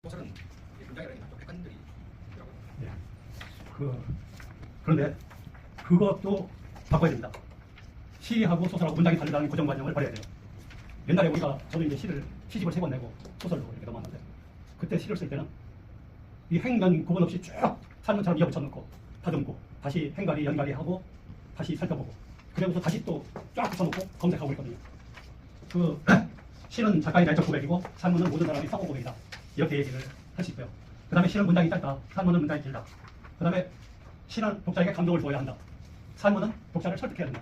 소설은 문장이라는 좀 객관들이 있더라고요. 예. 그런데 그것도 바꿔야 됩니다. 시하고 소설하고 문장이 다르다는 고정관념을 버려야 돼요. 옛날에 저도 이제 시집을 3번 내고 소설로 이렇게 넘어왔는데, 그때 시를 쓸 때는 이 행간 구분 없이 쭉 산문처럼 이어붙여놓고 다듬고 다시 행가리 연가리 하고 다시 살펴보고 그러면서 다시 또 쫙 붙여놓고 검색하고 있거든요. 시는 작가의 내적 고백이고 산문은 모든 사람의 사고 고백이다, 이렇게 얘기를 할 수 있고요. 그 다음에 시는 문장이 짧다, 산문은 문장이 길다. 그 다음에 시는 독자에게 감동을 줘야 한다, 산문은 독자를 설득해야 된다.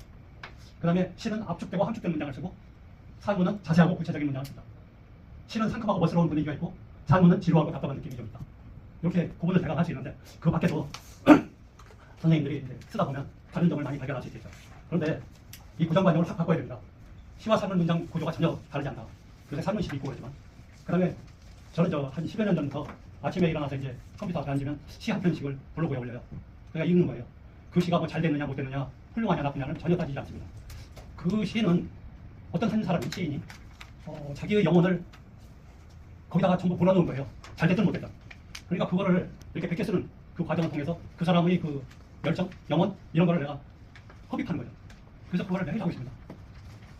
그 다음에 시는 압축되고 함축된 문장을 쓰고 산문은 자세하고 구체적인 문장을 쓴다. 시는 상큼하고 멋스러운 분위기가 있고 산문은 지루하고 답답한 느낌이 좀 있다. 이렇게 구분을 제가 할 수 있는데, 그 밖에도 선생님들이 이제 쓰다 보면 다른 점을 많이 발견할 수 있겠죠. 그런데 이 고정관념을 확 바꿔야 됩니다. 시와 산문 문장 구조가 전혀 다르지 않다. 요새 산문식이 있고 그러지만, 그 다음에 저는 한 10여 년 전부터 아침에 일어나서 이제 컴퓨터 앞에 앉으면 시 한 편씩을 블로그에 올려요. 그러니까 읽는 거예요. 그 시가 뭐 잘 됐느냐 못 됐느냐, 훌륭하냐 나쁘냐는 전혀 따지지 않습니다. 그 시는 어떤 한 사람이, 시인이 자기의 영혼을 거기다가 전부 불어넣은 거예요. 잘 됐든 못 됐든. 그러니까 그거를 이렇게 베껴 쓰는 그 과정을 통해서 그 사람의 그 열정, 영혼 이런 거를 내가 흡입하는 거예요. 그래서 그거를 매일 하고 있습니다.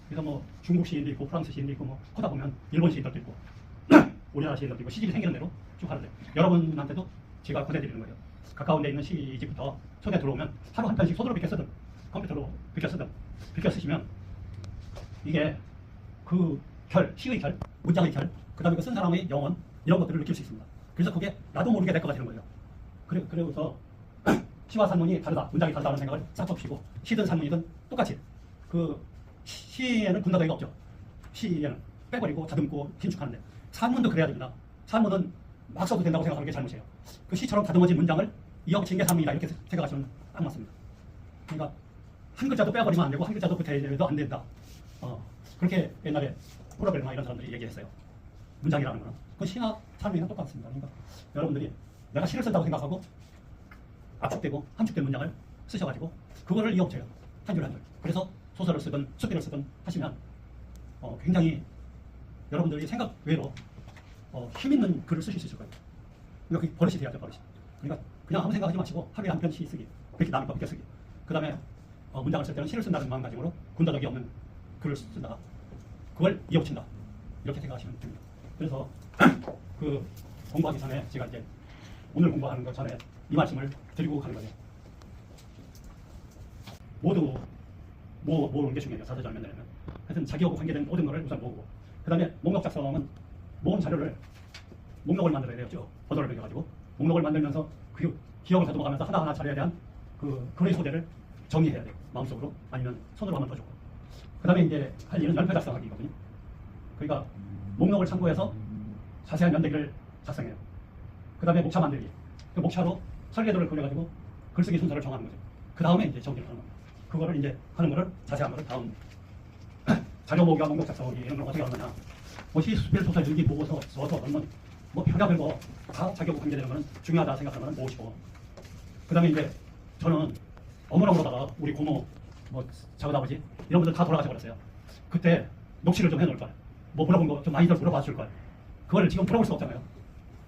그래서 뭐 중국 시인도 있고 프랑스 시인도 있고 뭐 하다 보면 일본 시인들도 있고 우리나라 시인들도 있고 시집이 생기는 대로 쭉 하는데, 여러분한테도 제가 권해드리는 거예요. 가까운 데 있는 시집부터 손에 들어오면 하루 한 편씩 손으로 비켜 쓰든 컴퓨터로 비켜 쓰든 비켜 쓰시면 이게 그 시의 결, 문장의 결, 그 다음에 그 쓴 사람의 영혼 이런 것들을 느낄 수 있습니다. 그래서 그게 나도 모르게 내 거가 되는 거예요. 그래서 시와 산문이 다르다, 문장이 다르다는 생각을 싹 없이고 시든 산문이든 똑같이 시에는 군더더기가 없죠. 시에는 빼버리고 다듬고 신축하는데, 산문도 그래야 됩니다. 산문은 막 써도 된다고 생각하는 게 잘못이에요. 그 시처럼 다듬어진 문장을 이어붙인 게 산문이다, 이렇게 생각하시면 딱 맞습니다. 그러니까 한 글자도 빼버리면 안 되고 한 글자도 붙여도 안 된다. 그렇게 옛날에 프로벨마 이런 사람들이 얘기했어요. 문장이라는 거는. 그 시나 산문이랑 똑같습니다. 그러니까 여러분들이 내가 시를 쓴다고 생각하고 압축되고 함축된 문장을 쓰셔가지고 그거를 이어붙여요. 한 줄 한 줄. 그래서 소설을 쓰든 수필을 쓰든 하시면 굉장히 여러분들이 생각 외로 힘있는 글을 쓰실 수 있을 거예요. 그러니까 그게 버릇이 돼야죠, 버릇이. 그러니까 그냥 아무 생각하지 마시고 하루에 한 편 시 쓰기, 그렇게 남의 거 비껴 쓰기. 그 다음에 문장을 쓸 때는 시를 쓴다는 마음가짐으로 군더더기 없는 글을 쓰다가 그걸 이어붙인다, 이렇게 생각하시면 됩니다. 그래서 그 공부하기 전에 제가 이제 오늘 공부하는 것 전에 이 말씀을 드리고 가는 거예요. 모두 모으는 게 중요해요. 자서전 몇 년이면. 하여튼 자기하고 관계된 모든 거를 우선 모으고, 그 다음에 목록 작성은 모은 자료를 목록을 만들어야 돼요. 쭉 번호를 매겨가지고 목록을 만들면서 그 기억을 다듬어가면서 하나하나 자료에 대한 글의 소재를 정리해야 돼요. 마음속으로 아니면 손으로 한번 써주고. 그 다음에 이제 할 일은 연표 작성하기거든요. 그러니까 목록을 참고해서 자세한 연대기를 작성해요. 그 다음에 목차 만들기. 그 목차로 설계도를 그려가지고 글쓰기 순서를 정하는 거죠. 그 다음에 이제 정리를 하는 겁니다. 그거를 이제 하는 거를 자세한 거를 다음 자료 모으기와 목록 작성하기 이런 걸 어떻게 하느냐. 뭐 시수필 소설 일기 보고서 써서 논문 뭐 별의별 다 자기하고 관계되는 거는 중요하다 생각하는 거는 모으시고, 그 다음에 이제 저는 어머러다가 우리 고모 뭐 작은아버지 이런 분들 다 돌아가셔 버렸어요. 그때 녹취를 좀 해놓을 걸, 뭐 물어본 거 좀 많이들 물어봤을 걸. 그걸 지금 물어볼 수 없잖아요.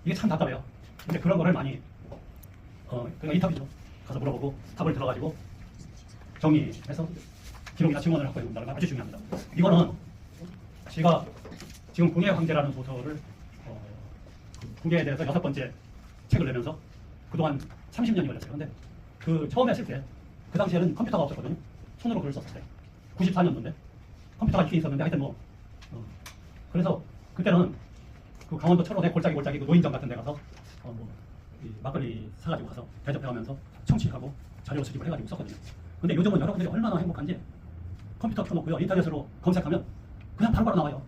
이게 참 답답해요. 근데 그런 거를 많이 그러니까 인터뷰죠. 가서 물어보고 답을 들어가지고 정리해서 기록이나 증언을 갖고 있는 게 아주 중요합니다. 이거는 제가 지금 궁예의 황제라는 소설을 궁예에 대해서 6번째 책을 내면서 그동안 30년이 걸렸어요. 근데 그 처음에 했을 때 그 당시에는 컴퓨터가 없었거든요. 손으로 글을 썼을 때 94년도인데 컴퓨터가 있긴 있었는데 하여튼 뭐 그래서 그때는 그 강원도 철원의 골짜기 그 노인정 같은 데 가서 막걸리 사가지고 가서 대접해가면서 청취하고 자료 수집을 해가지고 썼거든요. 근데 요즘은 여러분들이 얼마나 행복한지 컴퓨터 켜놓고요, 인터넷으로 검색하면 그냥 바로바로 나와요.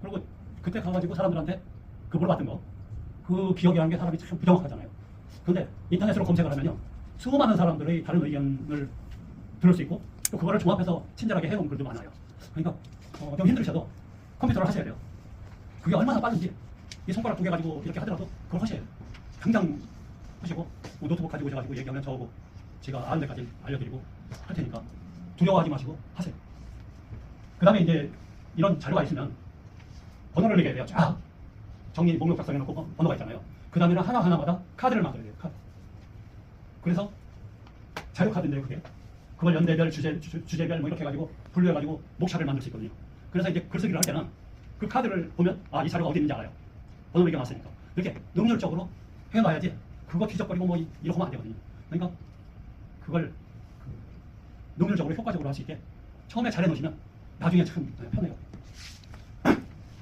그리고 그때 가가지고 사람들한테 그 물어봤던 거, 그 기억이라는 게 사람이 참 부정확하잖아요. 근데 인터넷으로 검색을 하면요, 수많은 사람들의 다른 의견을 들을 수 있고 또 그거를 종합해서 친절하게 해놓은 글도 많아요. 그러니까 좀 힘드셔도 컴퓨터를 하셔야 돼요. 그게 얼마나 빠른지 이 손가락 2개 가지고 이렇게 하더라도 그걸 하셔야 돼요. 당장 하시고 뭐 노트북 가지고 오셔가지고 얘기하면 저하고 제가 아는 데까지 알려드리고 할 테니까 두려워하지 마시고 하세요. 그 다음에 이제 이런 자료가 있으면 번호를 내게 돼요. 쫙 정리 목록 작성해놓고 번호가 있잖아요. 그 다음에는 하나하나마다 카드를 만들어야 돼요. 카드. 그래서 자료카드인데요, 그게. 그걸 연대별, 주제별 뭐 이렇게 해가지고 분류해가지고 목차를 만들 수 있거든요. 그래서 이제 글쓰기를 할 때는 그 카드를 보면 아, 이 자료가 어디 있는지 알아요. 번호 몇개 왔으니까. 이렇게 능률적으로 해놔야지 그거 뒤적거리고 뭐 이러고 하면 안 되거든요. 그러니까 그걸 능률적으로 효과적으로 할 수 있게 처음에 잘 해놓으시면 나중에 참 편해요.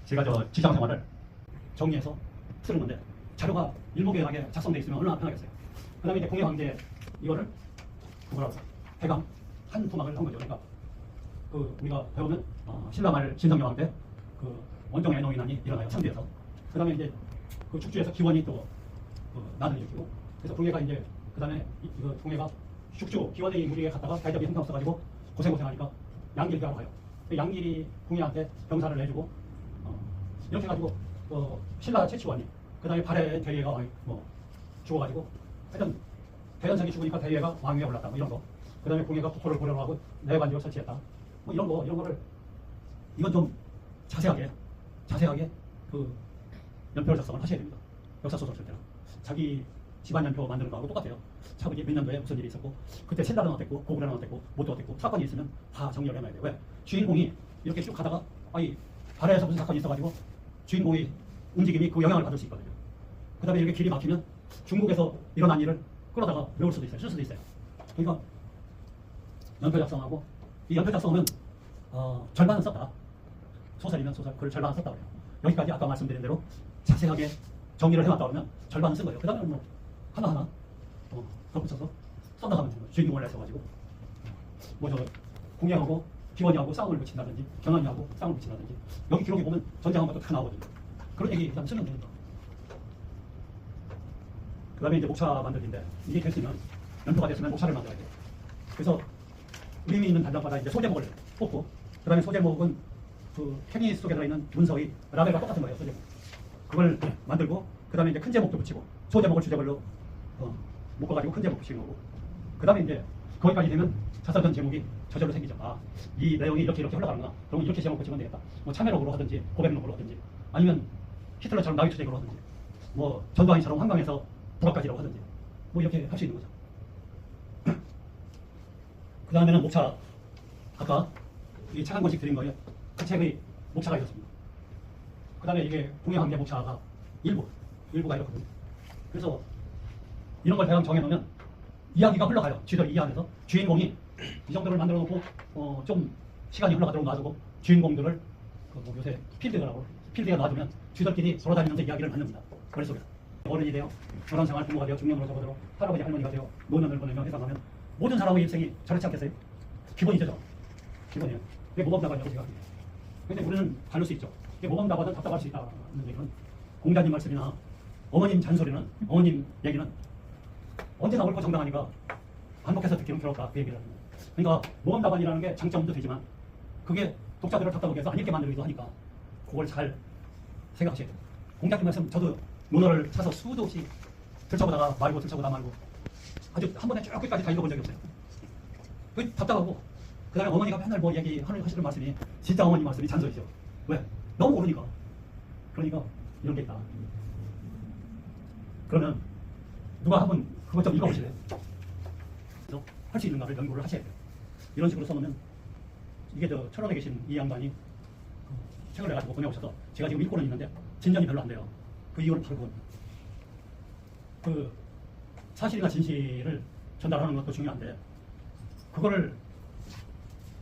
제가 저 직장 생활을 정리해서 쓰는 건데 자료가 일목요연하게 작성되어 있으면 얼마나 편하겠어요. 그 다음에 이제 공예황제 이거를 뭐라고 해서 대강 한 토막을 한 거죠. 그러니까 그 우리가 배우면 신라말 신성여왕 때 그 원정의 애농이난이 일어나요. 청주에서. 그 다음에 이제 그 축주에서 기원이 또 나를 일으키고 그래서 궁예가 이제 그 다음에 이거 궁예가 축주 기원의 무리에 갔다가 대접이 형편없어가지고 고생하니까 양길이 하러 가요. 양길이 궁예한테 병사를 내주고 이렇게 해가지고 신라 최치원이 그 다음에 발해 대예가 뭐 죽어가지고 하여튼 대현상이 죽으니까 대예가 왕위에 올랐다 뭐 이런 거. 그 다음에 궁예가 국호를 고려로 하고 내관직을 설치했다. 뭐 이런 거를 이건 좀 자세하게 그 연표를 작성을 하셔야 됩니다. 역사소설 쓸 때는 자기 집안 연표 만드는 거하고 똑같아요. 차분히 몇 년도에 무슨 일이 있었고 그때 신라는 어땠고 고구려는 어땠고 못도 어땠고 사건이 있으면 다 정리를 해놔야 돼요. 왜? 주인공이 이렇게 쭉 가다가 아니 발해에서 무슨 사건이 있어가지고 주인공의 움직임이 그 영향을 받을 수 있거든요. 그 다음에 이렇게 길이 막히면 중국에서 일어난 일을 끌어다가 외울 수도 있어요. 쓸 수도 있어요. 그러니까 연표 작성하고 이 연표 작성하면 절반은 썼다. 소설이면 소설, 글 절반은 썼다 그래요. 여기까지 아까 말씀드린 대로 자세하게 정리를 해놨다 그러면 절반은 쓴 거예요. 그 다음에 뭐 하나하나 덧붙여서 써나가면 되는 거예요. 주인공을 내서가지고 뭐 저 공예하고 기원이하고 싸움을 붙인다든지 경환이하고 싸움을 붙인다든지 여기 기록에 보면 전쟁한 것도 다 나오거든요. 그런 얘기 그냥 쓰면 됩니다. 그 다음에 이제 목차 만들기인데 이게 됐으면 연표가 됐으면 목차를 만들어야 돼요. 그래서 의미 있는 단장마다 이제 소제목을 뽑고 그 다음에 소제목은 그 케미스 속에 들어있는 문서의 라벨과 똑같은 거예요. 소제목. 그걸 만들고 그 다음에 이제 큰 제목도 붙이고 소제목을 주제별로 묶어가지고 큰 제목 붙이는 거고 그 다음에 이제 거기까지 되면 자서전 제목이 저절로 생기죠. 아, 이 내용이 이렇게 흘러가는구나. 그러면 이렇게 제목 붙이면 되겠다. 뭐 참여록으로 하든지 고백록으로 하든지 아니면 히틀러처럼 나위투쟁으로 하든지 뭐 전두환이처럼 한강에서 북악가지라고 하든지 뭐 이렇게 할 수 있는 거죠. 그 다음에는 목차. 아까 이 책 한 권씩 드린 거예요. 그 책의 목차가 이렇습니다. 그 다음에 이게 궁예황제 목차가 일부가 이렇거든요. 그래서 이런 걸 대강 정해놓으면 이야기가 흘러가요. 쥐들 이 안에서 주인공이 이 정도를 만들어 놓고 좀 시간이 흘러가도록 놔두고 주인공들을 뭐 요새 필드에 놔두면 쥐들끼리 돌아다니면서 이야기를 만듭니다. 머릿속에서 어른이 되어 결혼생활 부모가 되어 중년으로 접어들어 할아버지 할머니가 되어 노년을 보내며 해당하면 모든 사람의 일생이 저렇지 않겠어요? 기본이죠. 기본이에요. 그게 모범답안이라고 생각합니다. 근데 우리는 다를 수 있죠. 이게 모범답안은 답답할 수 있다는 얘기는 공자님 말씀이나 어머님 잔소리는 어머님 얘기는 언제나 옳고 정당하니까 반복해서 듣기는 괴롭다 그 얘기를 합니다. 그러니까 모범답안이라는 게 장점도 되지만 그게 독자들을 답답하게 해서 안 읽게 만들기도 하니까 그걸 잘 생각하셔야 돼요. 공자님 말씀 저도 논어를 찾아서 수도 없이 들춰보다가 말고 들춰보다 말고 아주 한 번에 쭉 끝까지 다 읽어본 적이 없어요. 그게 답답하고 그 다음에 어머니가 맨날 뭐 하시는 말씀이 진짜 어머니 말씀이 잔소리죠. 왜? 너무 모르니까. 그러니까 이런 게 있다. 그러면 누가 한번 그것 좀 읽어보실래요? 그래서 할 수 있는가를 연구를 하셔야 돼요. 이런 식으로 써놓으면 이게 저 철원에 계신 이 양반이 책을 내가지고 보내오셔서 제가 지금 읽고는 있는데 진전이 별로 안 돼요. 그 이유는 바로 그겁니다. 그 사실이나 진실을 전달하는 것도 중요한데 그거를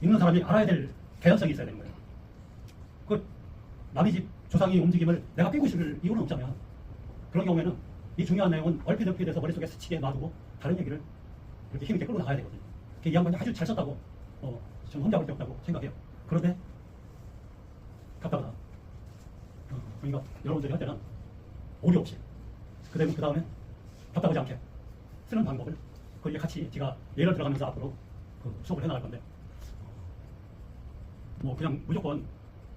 읽는 사람이 알아야 될 개연성이 있어야 되는 거예요. 그 남의 집 조상의 움직임을 내가 빼고 있을 이유는 없잖아요. 그런 경우에는 이 중요한 내용은 얼핏얼핏 해서 머릿속에 스치게 놔두고 다른 얘기를 이렇게 힘있게 끌고 나가야 되거든요. 이 양반이 아주 잘 썼다고 저는 혼자 볼 게 없다고 생각해요. 그런데 답답하다. 그러니까 여러분들이 할 때는 오류 없이 그 다음에 답답하지 않게 쓰는 방법을 그렇게 같이 제가 예를 들어가면서 앞으로 수업을 해나갈 건데 뭐 그냥 무조건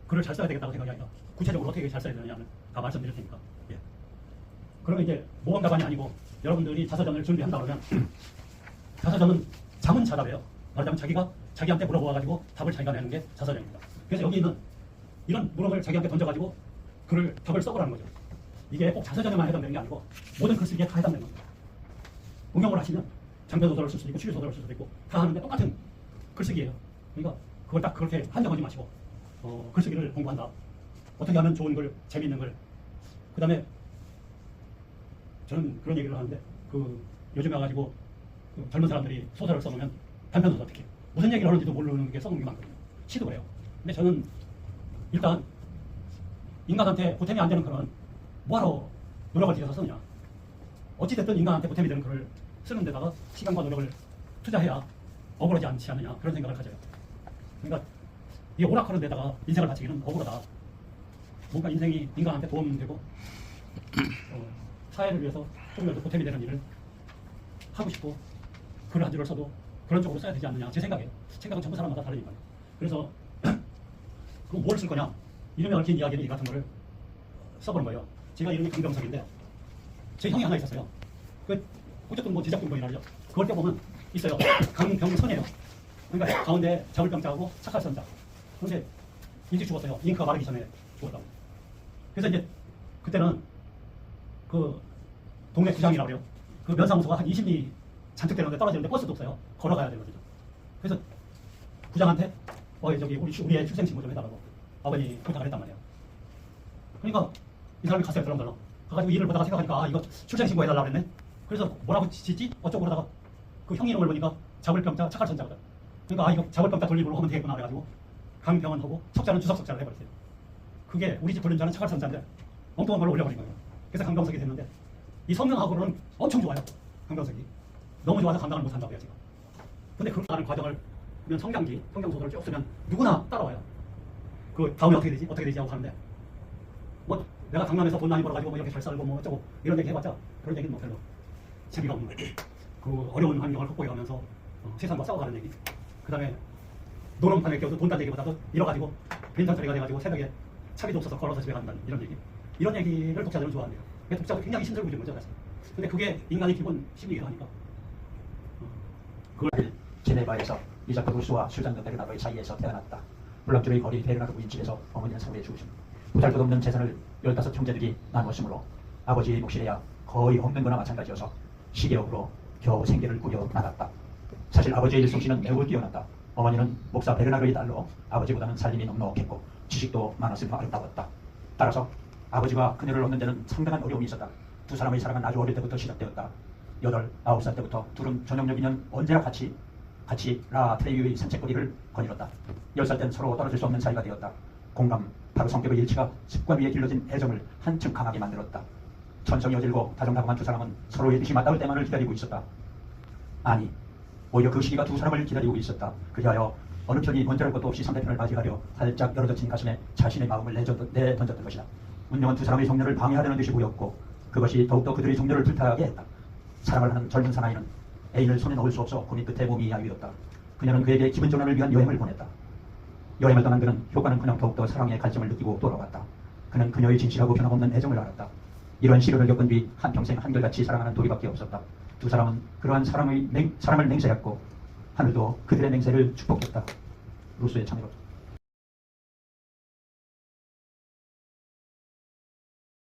글을 잘 써야 되겠다고 생각이 아니라 구체적으로 어떻게 잘 써야 되느냐는 다 말씀드릴 테니까. 예. 그러면 이제 모범답안이 아니고 여러분들이 자서전을 준비한다 그러면 자서전은 자문자답이에요. 말하자면 자기가 자기한테 물어보아가지고 답을 자기가 내는 게 자서전입니다. 그래서 여기 있는 이런 물음을 자기한테 던져가지고 글을 답을 써보라는 거죠. 이게 꼭 자서전에만 해당되는 게 아니고 모든 글쓰기에 다 해당되는 겁니다. 응용을 하시면 장편 소설을 쓸 수도 있고 추리 소설을 쓸 수도 있고 다 하는데 똑같은 글쓰기예요. 그러니까 그걸 딱 그렇게 한정하지 마시고 글쓰기를 공부한다. 어떻게 하면 좋은 글, 재미있는 글. 그다음에 저는 그런 얘기를 하는데 요즘에 와가지고 젊은 사람들이 소설을 써놓으면 단편 소설 특히 무슨 얘기를 하는지도 모르는 게 써놓은 게 많거든요. 시도 그래요. 근데 저는 일단 인간한테 보탬이 안 되는 글은 뭐하러 노력을 들여서 쓰느냐. 어찌됐든 인간한테 보탬이 되는 글을 쓰는 데다가 시간과 노력을 투자해야 억울하지 않지 않느냐 그런 생각을 가져요. 그러니까 이 오락하는 데다가 인생을 바치기는 억울하다. 뭔가 인생이 인간한테 도움되고 사회를 위해서 조금이라도 보탬이 되는 일을 하고 싶고 글을 한 줄을 써도 그런 쪽으로 써야 되지 않느냐 제 생각이에요. 생각은 전부 사람마다 다르니까요. 그래서 그럼 뭘 쓸 거냐. 이름에 얽힌 이야기는 이 같은 거를 써보는 거예요. 제가 이름이 강병석인데 제 형이 하나 있었어요. 어쨌든 뭐 제작분권이라죠. 그걸 떼보면 있어요. 강병선이에요. 그러니까 가운데 잡을병자하고 착할 선자. 그런데 일찍 죽었어요. 잉크가 마르기 전에 죽었다고. 그래서 이제 그때는 그 동네 구장이라고 그래요. 그 면사무소가 한 20리 잔뜩 되는데 떨어지는데 버스도 없어요. 걸어가야 되거든요. 그래서 부장한테 우리의 출생신고 좀 해달라고 아버지 부탁을 했단 말이에요. 그러니까 이 사람이 갔어요. 덜렁덜렁. 가가지고 일을 보다가 생각하니까 이거 출생신고 해달라고 그랬네. 그래서 뭐라고 짓지? 어쩌고 그러다가 그 형 이름을 보니까 잡을병자 착할 선자거든. 그러니까 이거 잡을병자 돌림으로 하면 되겠구나 그래가지고 강병원하고 석자는 주석석자를 해버렸어요. 그게 우리 집 돌림자는 착할 선자인데 엉뚱한 걸로 올려버린 거예요. 그래서 강병석이 됐는데 이 성명하고는 엄청 좋아요. 강병석이. 너무 좋아서 감당을 못한다고 해요. 지금. 근데 그렇게 하는 과정을 성경소설을 쭉 쓰면 누구나 따라와요. 그 다음에 어떻게 되지? 어떻게 되지? 하고 하는데 뭐 내가 강남에서 돈 많이 벌어가지고 뭐 이렇게 잘 살고 뭐 어쩌고 이런 얘기 해봤자 그런 얘기는 뭐 별로 재미가 없는 거예요. 그 어려운 환경을 극복해가면서 세상과 싸워가는 얘기. 그 다음에 노름판에 껴서 돈 딴 얘기보다도 잃어가지고 빈장처리가 돼가지고 새벽에 차비도 없어서 걸어서 집에 간다는 이런 얘기. 이런 얘기를 독자들은 좋아한대요. 독자도 굉장히 신설을 부린 거죠. 사실. 근데 그게 인간의 기본 심리이기도 하니까. 그걸 제네바에서 이자크 루스와 슈잔 베르나르의 사이에서 태어났다. 불량주의 거리 베르나르 부인집에서 어머니는 사고에 죽으신 보잘것없는 재산을 15형제들이 나누었으므로 아버지의 몫이래야 거의 없는 거나 마찬가지여서 시계업으로 겨우 생계를 꾸려 나갔다. 사실 아버지의 일솜씨는 매우 뛰어났다. 어머니는 목사 베르나르의 딸로 아버지보다는 살림이 넉넉했고 지식도 많았으며 아름다웠다. 따라서 아버지와 그녀를 얻는 데는 상당한 어려움이 있었다. 두 사람의 사랑은 아주 어릴 때부터 시작되었다. 8, 9살 때부터 둘은 저녁녘이면 언제나 같이 라트레이의 산책거리를 거닐었다. 10살 땐 서로 떨어질 수 없는 사이가 되었다. 공감, 바로 성격의 일치가 습관 위에 길러진 애정을 한층 강하게 만들었다. 천성이 어질고 다정다감한 두 사람은 서로의 뜻이 맞닿을 때만을 기다리고 있었다. 아니, 오히려 그 시기가 두 사람을 기다리고 있었다. 그리하여 어느 편이 먼저랄 것도 없이 상대편을 맞이하려 활짝 열어젖힌 가슴에 자신의 마음을 내던졌던 것이다. 운명은 두 사람의 정렬을 방해하려는 듯이 보였고 그것이 더욱더 그들의 정렬을 불타하게 했다. 사랑을 하는 젊은 사나이는 애인을 손에 넣을 수 없어 고민 끝에 몸이 야위었다. 그녀는 그에게 기분 전환을 위한 여행을 보냈다. 여행을 떠난 그는 효과는커녕 더욱더 사랑의 갈증을 느끼고 돌아왔다. 그는 그녀의 진실하고 변함없는 애정을 알았다. 이런 시련을 겪은 뒤 한평생 한결같이 사랑하는 둘이밖에 없었다. 두 사람은 그러한 사랑을 맹세했고 하늘도 그들의 맹세를 축복했다. 루스의 참여로.